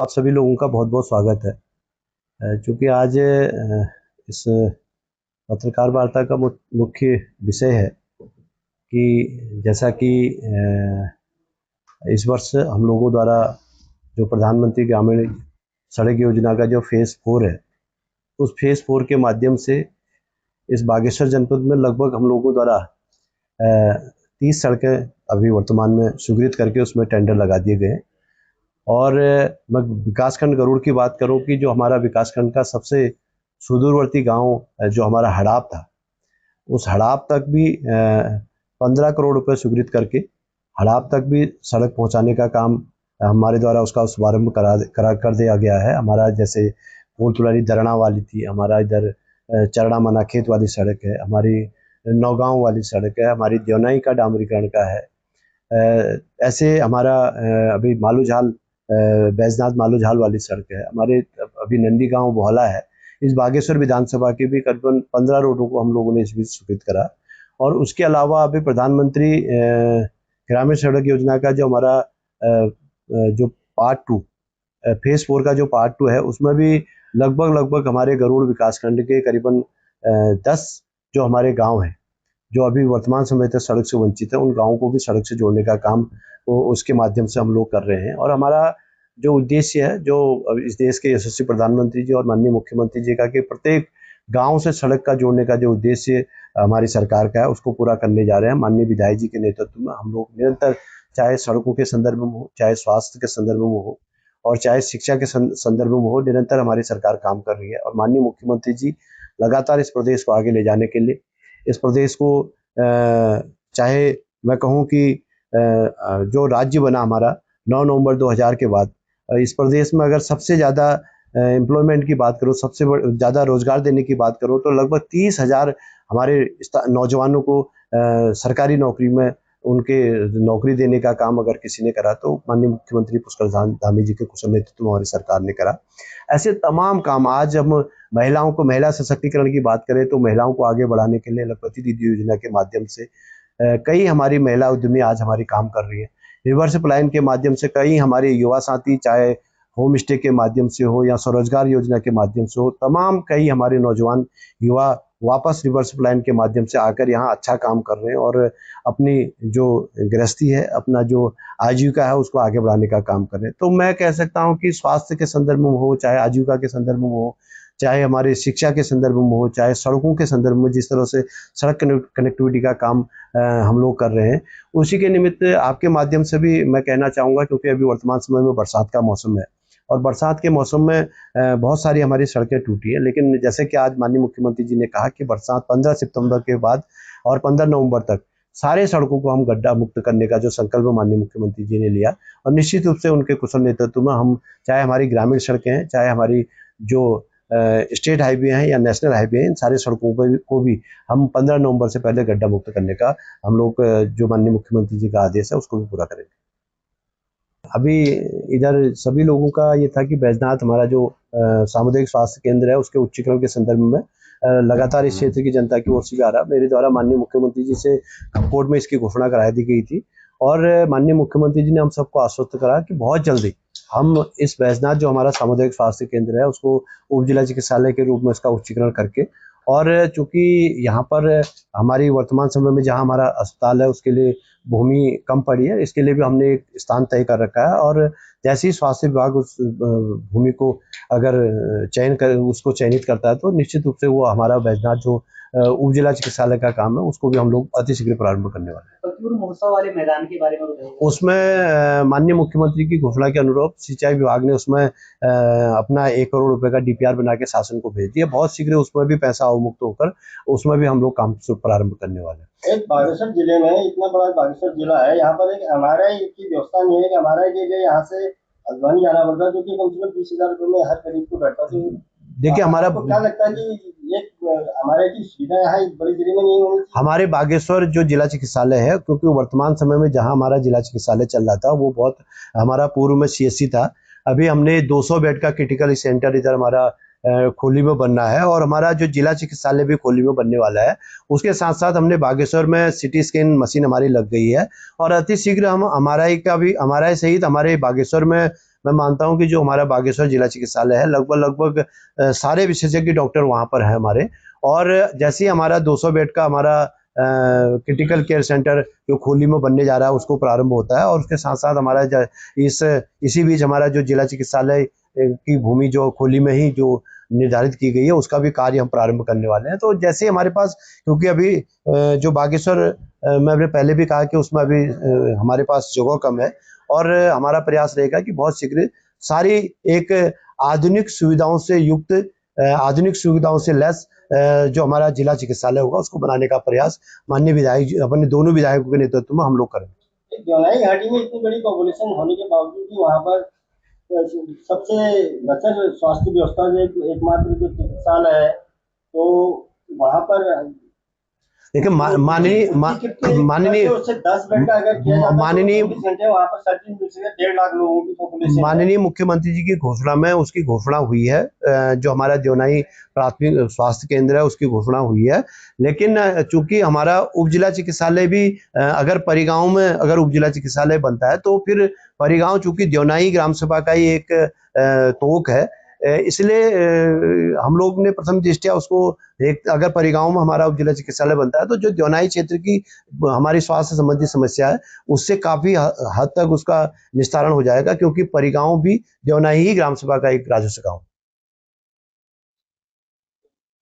आप सभी लोगों का बहुत बहुत स्वागत है। चूँकि आज इस पत्रकार वार्ता का मुख्य विषय है कि जैसा कि इस वर्ष हम लोगों द्वारा जो प्रधानमंत्री ग्रामीण सड़क योजना का जो फेज़ 4 है, उस फेज़ 4 के माध्यम से इस बागेश्वर जनपद में लगभग हम लोगों द्वारा 30 सड़कें अभी वर्तमान में स्वीकृत करके उसमें टेंडर लगा दिए गए हैं। और मैं विकासखंड गरुड़ की बात करूं कि जो हमारा विकासखंड का सबसे सुदूरवर्ती गांव जो हमारा हड़ाप था, उस हड़ाप तक भी 15 करोड़ रुपए स्वीकृत करके हड़ाप तक भी सड़क पहुंचाने का काम हमारे द्वारा उसका शुभारंभ कर दिया गया है। हमारा जैसे कोलतुलारी दरणा वाली थी, हमारा इधर चरणा मनाखेत वाली सड़क है, हमारी नौगांव वाली सड़क है, हमारी देवनाई का डामरीकरण का है। ऐसे हमारा अभी मालूझाल बैजनाथ मालूझाल वाली सड़क है, हमारे अभी नंदी गांव बोहला है। इस बागेश्वर विधानसभा के भी करीबन 15 रोडों को हम लोगों ने इस बीच स्वीकृत करा। और उसके अलावा अभी प्रधानमंत्री ग्रामीण सड़क योजना का जो हमारा जो पार्ट 2 फेज़ 4 का जो पार्ट 2 है, उसमें भी लगभग हमारे गरुड़ विकासखंड के करीबन 10 जो हमारे गाँव हैं, जो अभी वर्तमान समय तक सड़क से वंचित है, उन गाँवों को भी सड़क से जोड़ने का काम उसके माध्यम से हम लोग कर रहे हैं। और हमारा जो उद्देश्य है, जो इस देश के यशस्वी प्रधानमंत्री जी और माननीय मुख्यमंत्री जी का कि प्रत्येक गांव से सड़क का जोड़ने का जो उद्देश्य हमारी सरकार का है, उसको पूरा करने जा रहे हैं। माननीय विधायक जी के नेतृत्व में हम लोग निरंतर, चाहे सड़कों के संदर्भ में हो, चाहे स्वास्थ्य के संदर्भ में हो, और चाहे शिक्षा के संदर्भ में हो, निरंतर हमारी सरकार काम कर रही है। और माननीय मुख्यमंत्री जी लगातार इस प्रदेश को आगे ले जाने के लिए, इस प्रदेश को चाहे मैं कहूँ कि जो राज्य बना हमारा 9 नवंबर 2000 के बाद, इस प्रदेश में अगर सबसे ज़्यादा एम्प्लॉयमेंट की बात करूँ, सबसे ज़्यादा रोजगार देने की बात करूँ, तो लगभग 30,000 हमारे नौजवानों को सरकारी नौकरी में उनके नौकरी देने का काम अगर किसी ने करा तो माननीय मुख्यमंत्री पुष्कर धामी जी के कुशल नेतृत्व में हमारी सरकार ने करा। ऐसे तमाम काम आज हम महिलाओं को, महिला सशक्तिकरण की बात करें तो महिलाओं को आगे बढ़ाने के लिए लखपति दीदी योजना के माध्यम से कई हमारी महिला उद्यमी आज हमारी काम कर रही है। रिवर्स प्लान के माध्यम से कई हमारे युवा साथी, चाहे होम स्टे के माध्यम से हो या स्वरोजगार योजना के माध्यम से हो, तमाम कई हमारे नौजवान युवा वापस रिवर्स प्लान के माध्यम से आकर यहाँ अच्छा काम कर रहे हैं और अपनी जो गृहस्थी है, अपना जो आजीविका है, उसको आगे बढ़ाने का काम कर रहे हैं। तो मैं कह सकता हूँ कि स्वास्थ्य के संदर्भ में हो, चाहे आजीविका के संदर्भ में हो, चाहे हमारे शिक्षा के संदर्भ में हो, चाहे सड़कों के संदर्भ में, जिस तरह से सड़क कनेक्टिविटी का काम हम लोग कर रहे हैं, उसी के निमित्त आपके माध्यम से भी मैं कहना चाहूँगा, क्योंकि अभी वर्तमान समय में बरसात का मौसम है और बरसात के मौसम में बहुत सारी हमारी सड़कें टूटी है। लेकिन जैसे कि आज माननीय मुख्यमंत्री जी ने कहा कि बरसात 15 सितंबर के बाद और 15 नवंबर तक सारे सड़कों को हम गड्ढा मुक्त करने का जो संकल्प माननीय मुख्यमंत्री जी ने लिया, और निश्चित रूप से उनके कुशल नेतृत्व में हम, चाहे हमारी ग्रामीण सड़कें हैं, चाहे हमारी जो स्टेट हाईवे हैं या नेशनल हाईवे हैं, इन सारी सड़कों को भी हम 15 नवंबर से पहले गड्ढा मुक्त करने का हम लोग जो माननीय मुख्यमंत्री जी का आदेश है, उसको भी पूरा करेंगे। अभी इधर सभी लोगों का ये था कि बैजनाथ हमारा जो सामुदायिक स्वास्थ्य केंद्र है, उसके उच्चीकरण के संदर्भ में लगातार इस क्षेत्र की जनता की ओर से भी आ रहा। मेरे द्वारा माननीय मुख्यमंत्री जी से कोर्ट में इसकी घोषणा करा दी गई थी और माननीय मुख्यमंत्री जी ने हम सबको आश्वस्त करा कि बहुत जल्दी हम इस बैजनाथ जो हमारा सामुदायिक स्वास्थ्य केंद्र है, उसको उप जिला चिकित्सालय के रूप में इसका उच्चीकरण करके, और चूंकि यहाँ पर हमारी वर्तमान समय में जहाँ हमारा अस्पताल है उसके लिए भूमि कम पड़ी है, इसके लिए भी हमने एक स्थान तय कर रखा है। और जैसे ही स्वास्थ्य विभाग उस भूमि को अगर उसको चयनित करता है, तो निश्चित रूप से वो हमारा बैजनाथ जो उप जिला चिकित्सालय का काम है, उसको भी हम लोग अतिशीघ्र प्रारंभ करने वाले हैं। महोत्सव वाले मैदान के बारे में बताइए। उसमें माननीय मुख्यमंत्री की घोषणा के अनुरूप सिंचाई विभाग ने उसमें अपना 1 करोड़ रुपए का डीपीआर बना के शासन को भेज दिया। बहुत शीघ्र उसमें भी पैसा अवमुक्त होकर उसमें भी हम लोग काम प्रारंभ करने वाले हैं। एक बागेश्वर जिले में, इतना बड़ा बागेश्वर जिला है, यहाँ पर एक एमआरआई की व्यवस्था नहीं है कि एमआरआई के लिए यहाँ से अजवानी जाना पड़ता है, जो कि कम से कम 20,000 रुपए में हर गरीब को बैठता है। देखिए, हमारा क्या लगता है कि एमआरआई की सुविधा यहाँ बड़ी जिले में नहीं होनी? हमारे बागेश्वर जो जिला चिकित्सालय है, क्योंकि वर्तमान समय में जहाँ हमारा जिला चिकित्सालय चल रहा था, वो बहुत हमारा पूर्व में सीएससी था। अभी हमने 200 बेड का क्रिटिकल सेंटर इधर हमारा खोली में बनना है, और हमारा जो जिला चिकित्सालय भी खोली में बनने वाला है। उसके साथ साथ हमने बागेश्वर में सिटी स्कैन मशीन हमारी लग गई है, और अति शीघ्र हम एमआरआई का भी, एमआरआई सहित हमारे बागेश्वर में मैं मानता हूं कि जो हमारा बागेश्वर जिला चिकित्सालय है लगभग सारे विशेषज्ञ डॉक्टर वहां पर है हमारे। और जैसे ही हमारा 200 बेड का हमारा क्रिटिकल केयर सेंटर जो खोली में बनने जा रहा है उसको प्रारंभ होता है, और उसके साथ साथ हमारा इसी बीच हमारा जो जिला चिकित्सालय की भूमि जो खोली में ही जो निर्धारित की गई है उसका भी कार्य हम प्रारंभ करने वाले हैं। तो जैसे हमारे पास, क्योंकि अभी जो बागेश्वर मैंने पहले भी कहा कि उसमें अभी हमारे पास जगह कम है, और हमारा प्रयास रहेगा कि बहुत शीघ्र सारी एक आधुनिक सुविधाओं से युक्त, आधुनिक सुविधाओं से लैस जो हमारा जिला चिकित्सालय होगा उसको बनाने का प्रयास माननीय विधायक, अपने दोनों विधायकों के नेतृत्व में हम लोग करेंगे। देवनाई घाटी में इतनी बड़ी पॉपुलेशन होने के बावजूद भी वहाँ पर सबसे लचर स्वास्थ्य व्यवस्था जो एकमात्र जो चिकित्सालय है, तो वहाँ पर देखिए माननीय उससे 10 बेड का अगर किया जाता माननीय 24 घंटे वहाँ पर सर्जरी मिल सके, 1.5 लाख लोगों की पॉपुलेशन। माननीय मुख्यमंत्री जी की घोषणा में उसकी घोषणा हुई है, जो हमारा देवनाई प्राथमिक स्वास्थ्य केंद्र है उसकी घोषणा हुई है। लेकिन चूंकि हमारा उप जिला चिकित्सालय भी अगर परिगांव में अगर उप जिला चिकित्सालय बनता है तो फिर परिगांव चूंकि देवनाई ग्राम सभा का ही एक तोक है, इसलिए हम लोग ने प्रथम दृष्टया उसको एक, अगर परिगांव में हमारा उप जिला चिकित्सालय बनता है तो जो देवनाई क्षेत्र की हमारी स्वास्थ्य संबंधी समस्या है उससे काफी हद तक उसका निस्तारण हो जाएगा, क्योंकि परिगांव भी देवनाई ही ग्राम सभा का एक राजस्व गांव।